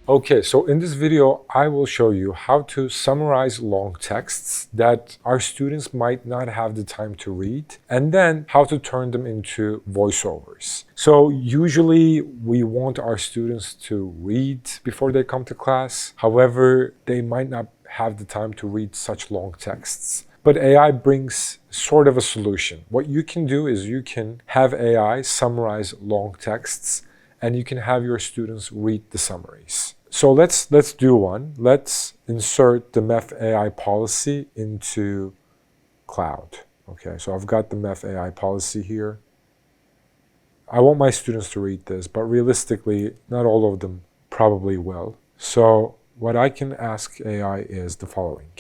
Okay, so in this video, I will show you how to summarize long texts that our students might not have the time to read, and then how to turn them into voiceovers. So usually we want our students to read before they come to class. However, they might not have the time to read such long texts. But AI brings sort of a solution. What you can do is you can have AI summarize long texts, and you can have your students read the summaries. So let's do one. Let's insert the MEF AI policy into Claude. Okay, so I've got the MEF AI policy here. I want my students to read this, but realistically, not all of them probably will. So what I can ask AI is the following.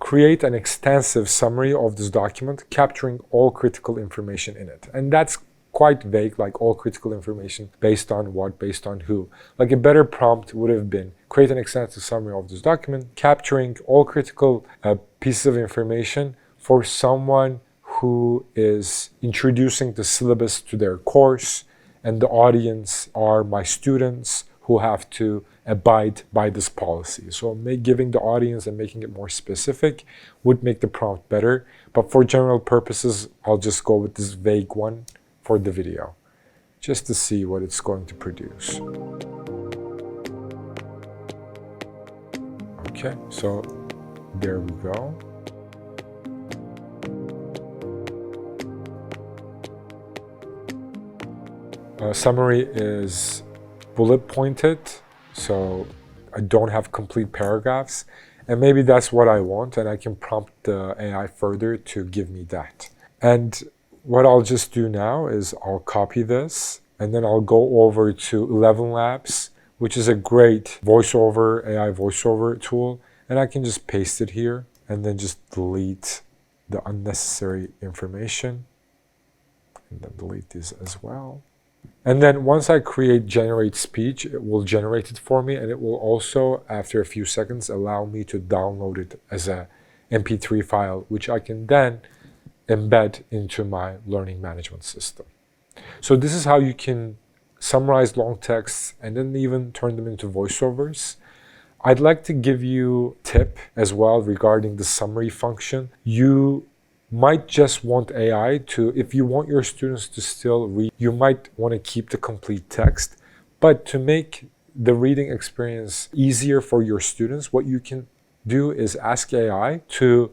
Create an extensive summary of this document, capturing all critical information in it. And that's quite vague, like all critical information based on what, based on who. Like a better prompt would have been, create an extensive summary of this document, capturing all critical pieces of information for someone who is introducing the syllabus to their course, and the audience are my students who have to abide by this policy. So giving the audience and making it more specific would make the prompt better. But for general purposes, I'll just go with this vague one for the video, just to see what it's going to produce. Okay, so there we go. Summary is bullet pointed, so I don't have complete paragraphs, and maybe that's what I want, and I can prompt the AI further to give me that. And what I'll just do now is I'll copy this, and then I'll go over to 11 Labs, which is a great voiceover, AI voiceover tool, and I can just paste it here and then just delete the unnecessary information, and then delete this as well. And then once I create generate speech, it will generate it for me, and it will also, after a few seconds, allow me to download it as a MP3 file, which I can then embed into my learning management system. So this is how you can summarize long texts and then even turn them into voiceovers. I'd like to give you a tip as well regarding the summary function. You might just want AI to, if you want your students to still read, you might want to keep the complete text. But to make the reading experience easier for your students, what you can do is ask AI to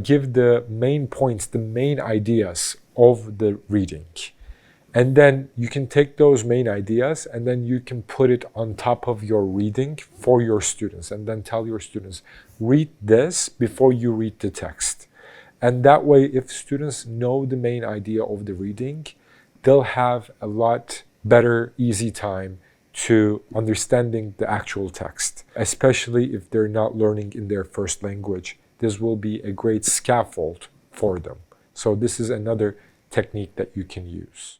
give the main points, the main ideas of the reading. And then you can take those main ideas and then you can put it on top of your reading for your students, and then tell your students, read this before you read the text. And that way, if students know the main idea of the reading, they'll have a lot better, easy time to understanding the actual text, especially if they're not learning in their first language. This will be a great scaffold for them. So this is another technique that you can use.